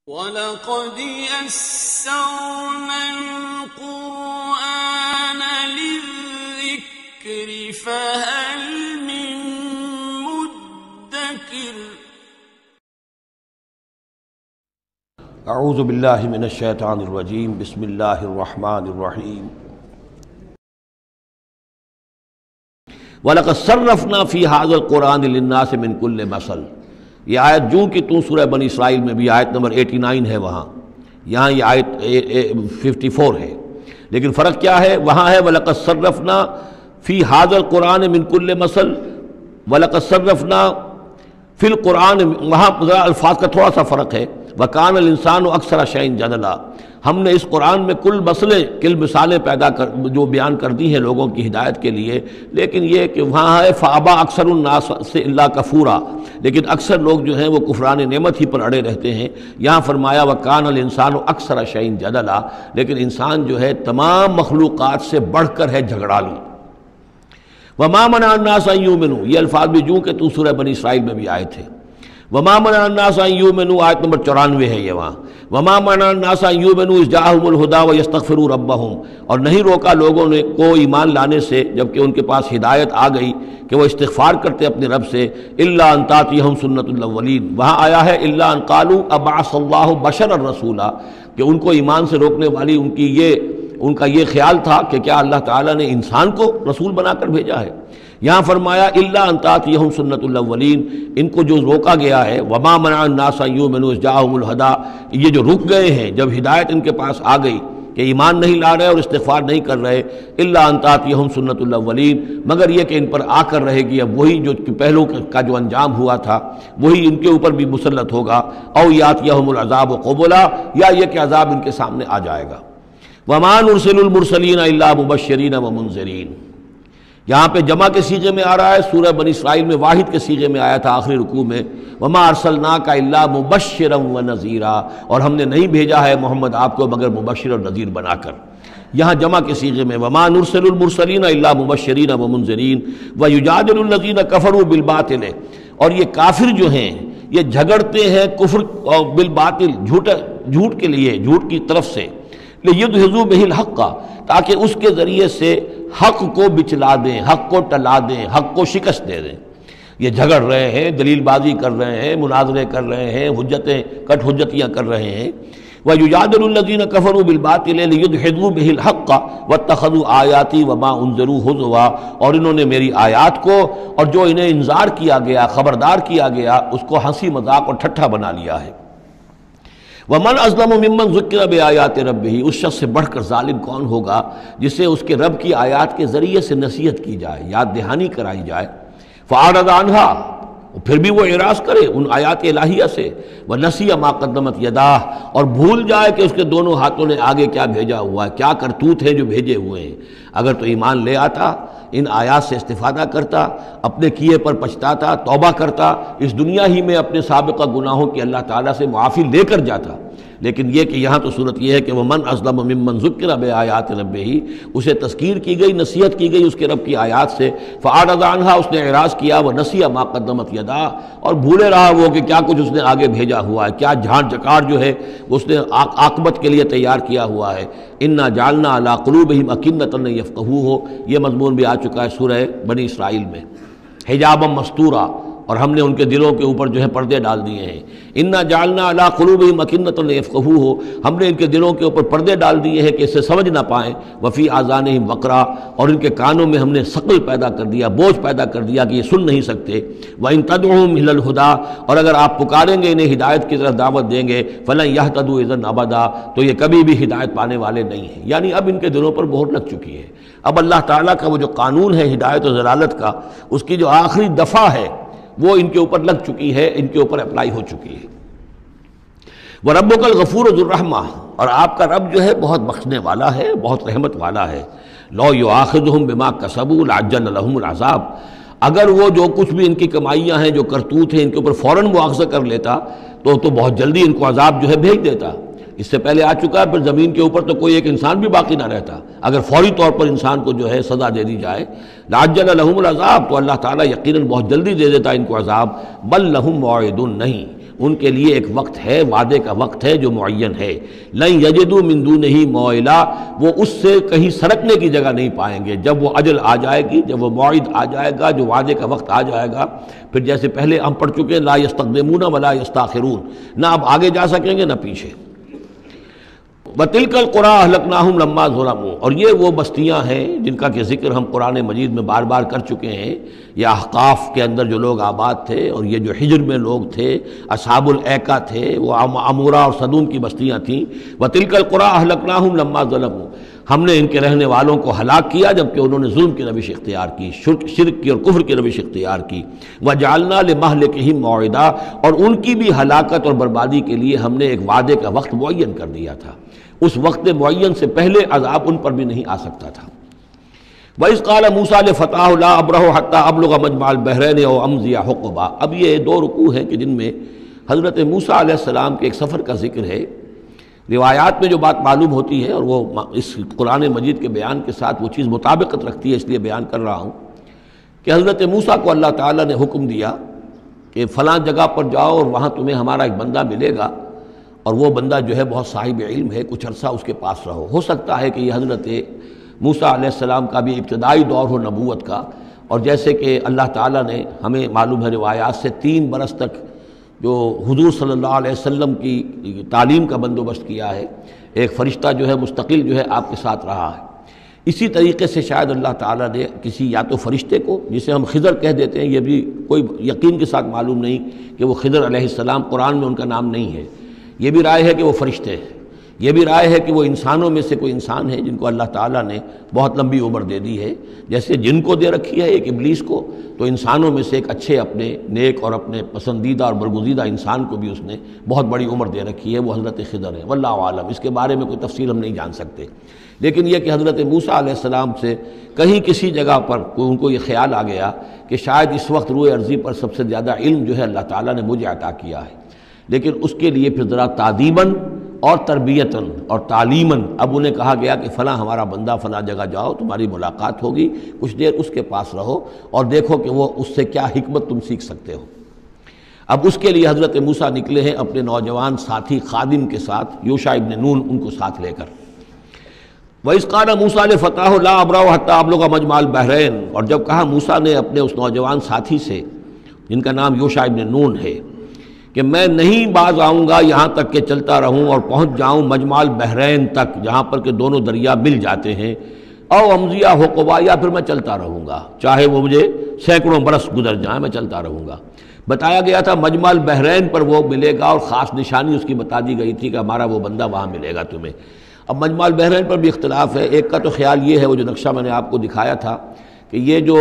وَلَقَدْ يَسَّرْنَا الْقُرْآنَ لِلذِّكْرِ فَهَلْ مِن مُّدَّكِرٍ اعوذ باللہ من الشیطان الرجیم بسم اللہ الرحمن الرحیم وَلَقَدْ صَرَّفْنَا فِي هَذَا الْقُرْآنِ لِلنَّاسِ مِنْ كُلِّ مَثَلٍ۔ یہ آیت جو کہ تو سورہ بنی اسرائیل میں بھی آیت نمبر 89 ہے، وہاں یہاں یہ آیت 54 ہے، لیکن فرق کیا ہے؟ وہاں ہے وَلَقَدْ صَرَّفْنَا فِي هَذَا الْقُرْآنِ مِنْ كُلِّ مَثَلٍ، وَلَقَدْ صَرَّفْنَا فِي الْقُرْآنِ، وہاں ذرا الفاظ کا تھوڑا سا فرق ہے۔ وَكَانَ الْإِنسَانُ أَكْثَرَ شَيْءٍ جَدَلًا، ہم نے اس قرآن میں کل مثالیں جو بیان کر دی ہیں لوگوں کی ہدایت کے لیے، لیکن یہ کہ وہاں ہے فَأَبَى أَكْثَرُ النَّاسِ إِلَّا كَفُورًا، لیکن اکثر لوگ جو ہیں وہ کفران نعمت ہی پر اڑے رہتے ہیں۔ یہاں فرمایا وَكَانَ الْإِنسَانُ أَكْثَرَ شَيْءٍ جَدَلًا، لیکن انسان جو ہے تمام مخلوقات سے بڑھ کر ہے جھگڑالو۔ وَمَا مَنَعَ النَّاسَ أَن يُؤْمِنُوا، یہ الفاظ بھی جو کہ تو سورہ بنی اسرائیل میں بھی آئے تھے۔ وَمَا مَنَعَ النَّاسَ أَن يُؤْمِنُوا آیت نمبر 94 ہے یہ وہاں۔ وَمَا مَنَعَ النَّاسَ أَن يُؤْمِنُوا إِذْ جَاءَهُمُ الْهُدَىٰ وَيَسْتَغْفِرُوا رَبَّهُمْ، اور نہیں روکا لوگوں نے کو ایمان لانے سے جبکہ ان کے پاس ہدایت آ گئی کہ وہ استغفار کرتے اپنے رب سے۔ إِلَّا أَن تَأْتِيَهُمْ سُنَّةُ الْأَوَّلِينَ، وہاں آیا ہے إِلَّا أَن قَالُوا أَبَعَثَ اللَّهُ بَشَرًا رَسُولًا، کہ ان کو ایمان سے روکنے والی ان کا یہ خیال تھا کہ کیا اللہ تعالیٰ نے انسان کو رسول بنا کر بھیجا ہے۔ یہاں فرمایا الا ان تاتیہم سنت الاولین، ان کو جو روکا گیا ہے وما منع الناس ان یؤمنوا اذ جاءهم الہدیٰ، یہ جو رک گئے ہیں جب ہدایت ان کے پاس آ گئی کہ ایمان نہیں لا رہے اور استغفار نہیں کر رہے، الا ان تاتیہم سنت الاولین، مگر یہ کہ ان پر آ کر رہے گی اب وہی جو پہلو کا جو انجام ہوا تھا وہی ان کے اوپر بھی مسلط ہوگا، او یاتیہم العذاب قبلا، یا یہ کہ عذاب ان کے سامنے آ جائے گا۔ وما نرسل المرسلین الا مبشرین ومنذرین، یہاں پہ جمع کے صیغے میں آ رہا ہے، سورہ بنی اسرائیل میں واحد کے صیغے میں آیا تھا آخری رکوع میں وما ارسلناک الا مبشرا ونذیرا، اور ہم نے نہیں بھیجا ہے محمد آپ کو مگر مبشر اور نذیر بنا کر۔ یہاں جمع کے صیغے میں وما نرسل المرسلین الا مبشرین ومنذرین ویجادل الذین کفروا بالباطل، اور یہ کافر جو ہیں یہ جھگڑتے ہیں کفر بالباطل، جھوٹ کے لیے، جھوٹ کی طرف سے، لیدحضوا بہ الحق، تاکہ اس کے ذریعے سے حق کو بچلا دیں، حق کو ٹلا دیں، حق کو شکست دے دیں۔ یہ جھگڑ رہے ہیں، دلیل بازی کر رہے ہیں، مناظرے کر رہے ہیں، حجتیاں کر رہے ہیں۔ وَيُجَادِلُ الَّذِينَ كَفَرُوا بِالْبَاطِلِ لِيُدْحِضُوا بِهِ الْحَقَّ وَاتَّخَذُوا آيَاتِي وَمَا أُنذِرُوا هُزُوًا، اور انہوں نے میری آیات کو اور جو انہیں انذار کیا گیا، خبردار کیا گیا، اس کو ہنسی مذاق اور ٹھٹھا بنا لیا ہے۔ وَمَنْ أَظْلَمُ مِمَّنْ ذُكِّرَ بِآيَاتِ رَبِّهِ، اس شخص سے بڑھ کر ظالم کون ہوگا جسے اس کے رب کی آیات کے ذریعے سے نصیحت کی جائے، یاد دہانی کرائی جائے۔ فَأَعْرَضَ عَنْهَا، پھر بھی وہ اعراض کرے ان آیات الہیہ سے، وَنَسِیَ مَا قَدَّمَتْ يَدَاهُ، اور بھول جائے کہ اس کے دونوں ہاتھوں نے آگے کیا بھیجا ہوا ہے، کیا کرتوت ہیں جو بھیجے ہوئے ہیں۔ اگر تو ایمان لے آتا، ان آیات سے استفادہ کرتا، اپنے کیے پر پچھتاتا، توبہ کرتا، اس دنیا ہی میں اپنے سابقہ گناہوں کی اللہ تعالیٰ سے معافی لے کر جاتا۔ لیکن یہ کہ یہاں تو صورت یہ ہے کہ وَمَنْ أَظْلَمُ مِمَّنْ ذُكِّرَ بِآيَاتِ رَبِّهِ، اسے تذکیر کی گئی، نصیحت کی گئی اس کے رب کی آیات سے، فَأَعْرَضَ عَنْهَا، اس نے اعراض کیا، وَنَسِیَ مَا قَدَّمَتْ يَدَاهُ، اور بھولے رہا وہ کہ کیا کچھ اس نے آگے بھیجا ہوا ہے، کیا جھاڑ جکاڑ جو ہے اس نے عاقبت کے لیے تیار کیا ہوا ہے۔ اِنَّا جَعَلْنَا عَلَىٰ قُلُوبِهِمْ أَكِنَّةً أَن يَفْقَهُوهُ، یہ مضمون بھی آ چکا ہے سورہ بنی اسرائیل میں۔ حجابا مستورا، اور ہم نے ان کے دلوں کے اوپر جو ہے پردے ڈال دیے ہیں۔ انا جعلنا علی قلوبہم اکنۃ یفقہوہ، ہم نے ان کے دلوں کے اوپر پردے ڈال دیے ہیں کہ اسے سمجھ نہ پائیں۔ وفی آذانہم وقرا، اور ان کے کانوں میں ہم نے ثقل پیدا کر دیا، بوجھ پیدا کر دیا کہ یہ سن نہیں سکتے۔ وان تدعوہم الی الہدی، اور اگر آپ پکاریں گے انہیں ہدایت کی طرف دعوت دیں گے، فلن یہتدوا اذا ابدا، تو یہ کبھی بھی ہدایت پانے والے نہیں ہیں۔ یعنی اب ان کے دلوں پر مہر لگ چکی ہے، اب اللہ تعالیٰ کا وہ جو قانون ہے ہدایت و ضلالت کا، اس کی جو آخری دفعہ ہے وہ ان کے اوپر لگ چکی ہے، ان کے اوپر اپلائی ہو چکی ہے۔ وَرَبُّكَ الْغَفُورُ ذُو الرَّحْمَةِ، اور آپ کا رب جو ہے بہت بخشنے والا ہے، بہت رحمت والا ہے۔ لَوْ يُؤَاخِذُهُم بِمَا كَسَبُوا لَعَجَّلَ لَهُمُ الْعَذَابَ، اگر وہ جو کچھ بھی ان کی کمائیاں ہیں، جو کرتوت ہیں، ان کے اوپر فوراً مواخذہ کر لیتا تو بہت جلدی ان کو عذاب جو ہے بھیج دیتا۔ اس سے پہلے آ چکا ہے، پھر زمین کے اوپر تو کوئی ایک انسان بھی باقی نہ رہتا اگر فوری طور پر انسان کو جو ہے سزا دے دی جائے۔ لَعَجَّلَ لَهُمُ الْعَذَابَ، تو اللہ تعالیٰ یقیناً بہت جلدی دے دیتا ان کو عذاب۔ بل لَهُم مَوْعِدٌ، نہیں، ان کے لیے ایک وقت ہے، وعدے کا وقت ہے جو معین ہے۔ لن یجدوا من دونہ موئلا، وہ اس سے کہیں سرکنے کی جگہ نہیں پائیں گے۔ جب وہ اجل آ جائے گی، جب وہ موعد آ جائے گا، جو وعدے کا وقت آ جائے گا، پھر جیسے پہلے ہم پڑھ چکے لا یستقدمون ولا یستاخرون، نہ اب آگے جا سکیں گے نہ پیچھے۔ وَتِلْكَ الْقُرَىٰ أَهْلَكْنَاهُمْ لَمَّا ظَلَمُوا، اور یہ وہ بستیاں ہیں جن کا کہ ذکر ہم قرآن مجید میں بار بار کر چکے ہیں۔ یہ احقاف کے اندر جو لوگ آباد تھے، اور یہ جو حجر میں لوگ تھے، اصحاب الایکا تھے، وہ عمورہ اور صدوم کی بستیاں تھیں۔ وَتِلْكَ الْقُرَىٰ أَهْلَكْنَاهُمْ لَمَّا ظَلَمُوا، ہم نے ان کے رہنے والوں کو ہلاک کیا جبکہ انہوں نے ظلم کی روش اختیار کی، شرک کی اور کفر کی روش اختیار کی۔ وَجَعَلْنَا لِمَهْلِكِهِمْ مَوْعِدًا، اور ان کی بھی ہلاکت اور بربادی کے لیے ہم نے ایک وعدے کا وقت معین کر دیا تھا۔ اس وقت معین سے پہلے عذاب ان پر بھی نہیں آ سکتا تھا۔ وَإِذْ قَالَ مُوسَىٰ لِفَتَاهُ لَا أَبْرَحُ حَتَّىٰ أَبْلُغَ مَجْمَعَ الْبَحْرَيْنِ أَوْ أَمْضِيَ حُقُبًا۔ اب یہ دو رکوع ہیں کہ جن میں حضرت موسیٰ علیہ السلام کے ایک سفر کا ذکر ہے۔ روایات میں جو بات معلوم ہوتی ہے، اور وہ اس قرآن مجید کے بیان کے ساتھ وہ چیز مطابقت رکھتی ہے، اس لیے بیان کر رہا ہوں کہ حضرت موسیٰ کو اللہ تعالیٰ نے حکم دیا کہ فلاں جگہ پر جاؤ اور وہاں تمہیں ہمارا ایک بندہ ملے گا، اور وہ بندہ جو ہے بہت صاحب علم ہے، کچھ عرصہ اس کے پاس رہو۔ ہو سکتا ہے کہ یہ حضرت موسیٰ علیہ السلام کا بھی ابتدائی دور ہو نبوت کا، اور جیسے کہ اللہ تعالیٰ نے ہمیں معلوم ہے روایات سے 3 برس تک جو حضور صلی اللہ علیہ وسلم کی تعلیم کا بندوبست کیا ہے، ایک فرشتہ جو ہے مستقل جو ہے آپ کے ساتھ رہا ہے۔ اسی طریقے سے شاید اللہ تعالیٰ نے کسی یا تو فرشتے کو، جسے ہم خضر کہہ دیتے ہیں، یہ بھی کوئی یقین کے ساتھ معلوم نہیں کہ وہ خضر علیہ السلام، قرآن میں ان کا نام نہیں ہے، یہ بھی رائے ہے کہ وہ فرشتے ہیں، یہ بھی رائے ہے کہ وہ انسانوں میں سے کوئی انسان ہے جن کو اللہ تعالیٰ نے بہت لمبی عمر دے دی ہے، جیسے جن کو دے رکھی ہے ایک ابلیس کو، تو انسانوں میں سے ایک اچھے اپنے نیک اور اپنے پسندیدہ اور برگزیدہ انسان کو بھی اس نے بہت بڑی عمر دے رکھی ہے، وہ حضرت خضر ہے۔ واللہ عالم، اس کے بارے میں کوئی تفصیل ہم نہیں جان سکتے، لیکن یہ کہ حضرت موسیٰ علیہ السلام سے کہیں کسی جگہ پر ان کو یہ خیال آ گیا کہ شاید اس وقت روئے ارضی پر سب سے زیادہ علم جو ہے اللہ تعالیٰ نے مجھے عطا کیا ہے، لیکن اس کے لیے پھر ذرا تعدیباً اور تربیتاً اور تعلیماً اب انہیں کہا گیا کہ فلاں ہمارا بندہ فلاں جگہ جاؤ، تمہاری ملاقات ہوگی، کچھ دیر اس کے پاس رہو اور دیکھو کہ وہ اس سے کیا حکمت تم سیکھ سکتے ہو۔ اب اس کے لیے حضرت موسیٰ نکلے ہیں اپنے نوجوان ساتھی خادم کے ساتھ، یوشع ابن نون ان کو ساتھ لے کر۔ وَإِذْ قَالَ مُوسَىٰ لِفَتَاهُ لَا أَبْرَحُ حَتَّىٰ أَبْلُغَ مَجْمَعَ الْبَحْرَيْنِ، اور جب کہا موسیٰ نے اپنے اس نوجوان ساتھی سے جن کا نام یوشع ابن نون ہے کہ میں نہیں باز آؤں گا یہاں تک کہ چلتا رہوں اور پہنچ جاؤں مجمع البحرین تک، جہاں پر کہ دونوں دریا مل جاتے ہیں، او امضی حقبا، یا پھر میں چلتا رہوں گا، چاہے وہ مجھے سینکڑوں برس گزر جائیں میں چلتا رہوں گا۔ بتایا گیا تھا مجمع البحرین پر وہ ملے گا، اور خاص نشانی اس کی بتا دی گئی تھی کہ ہمارا وہ بندہ وہاں ملے گا تمہیں۔ اب مجمع البحرین پر بھی اختلاف ہے، ایک کا تو خیال یہ ہے، وہ جو نقشہ میں نے آپ کو دکھایا تھا، کہ یہ جو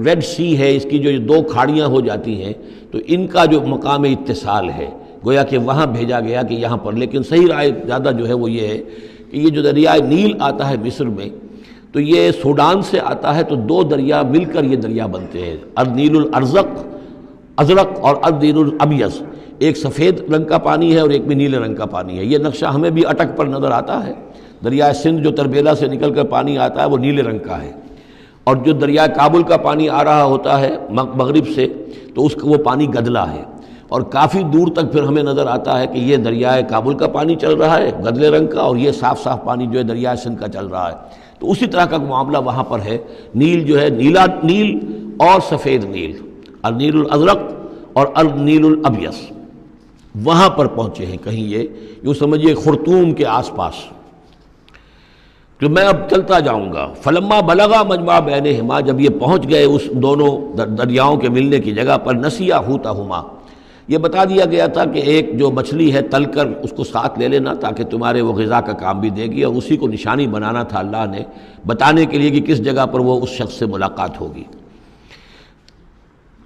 ریڈ سی ہے، اس کی جو 2 کھاڑیاں ہو جاتی ہیں، تو ان کا جو مقام اتصال ہے گویا کہ وہاں بھیجا گیا کہ یہاں پر، لیکن صحیح رائے زیادہ جو ہے وہ یہ ہے کہ یہ جو دریائے نیل آتا ہے مصر میں، تو یہ سوڈان سے آتا ہے، تو 2 دریا مل کر یہ دریا بنتے ہیں، النیل الازرق اور النیل الابیض، ایک سفید رنگ کا پانی ہے اور ایک بھی نیلے رنگ کا پانی ہے۔ یہ نقشہ ہمیں بھی اٹک پر نظر آتا ہے، دریائے سندھ جو تربیلا سے نکل کر پانی آتا ہے وہ نیلے رنگ کا ہے، اور جو دریائے کابل کا پانی آ رہا ہوتا ہے مغرب سے تو اس کا وہ پانی گدلا ہے، اور کافی دور تک پھر ہمیں نظر آتا ہے کہ یہ دریائے کابل کا پانی چل رہا ہے گدلے رنگ کا، اور یہ صاف صاف پانی جو ہے دریائے سندھ کا چل رہا ہے۔ تو اسی طرح کا معاملہ وہاں پر ہے، نیل جو ہے نیلا نیل اور سفید نیل، النیل الازرق اور النیل الابیض، وہاں پر پہنچے ہیں کہیں، یہ یوں سمجھیے خرطوم کے آس پاس، کہ میں اب چلتا جاؤں گا۔ فلما بلغا مجمع بینہما، جب یہ پہنچ گئے اس دونوں دریاؤں کے ملنے کی جگہ پر، نسیا حوتہما، یہ بتا دیا گیا تھا کہ ایک جو مچھلی ہے تل کر اس کو ساتھ لے لینا تاکہ تمہارے وہ غذا کا کام بھی دے گی، اور اسی کو نشانی بنانا تھا اللہ نے بتانے کے لیے کہ کس جگہ پر وہ اس شخص سے ملاقات ہوگی۔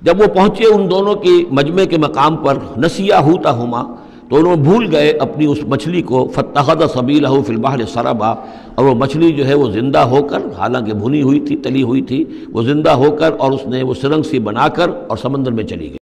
جب وہ پہنچے ان دونوں کی مجمع کے مقام پر، نسیا حوتہما، تو انہوں نے بھول گئے اپنی اس مچھلی کو، فاتخذ سبیلہ فی البحر سربا، اور وہ مچھلی جو ہے وہ زندہ ہو کر، حالانکہ بھنی ہوئی تھی تلی ہوئی تھی، وہ زندہ ہو کر اور اس نے وہ سرنگ سی بنا کر اور سمندر میں چلی گئی۔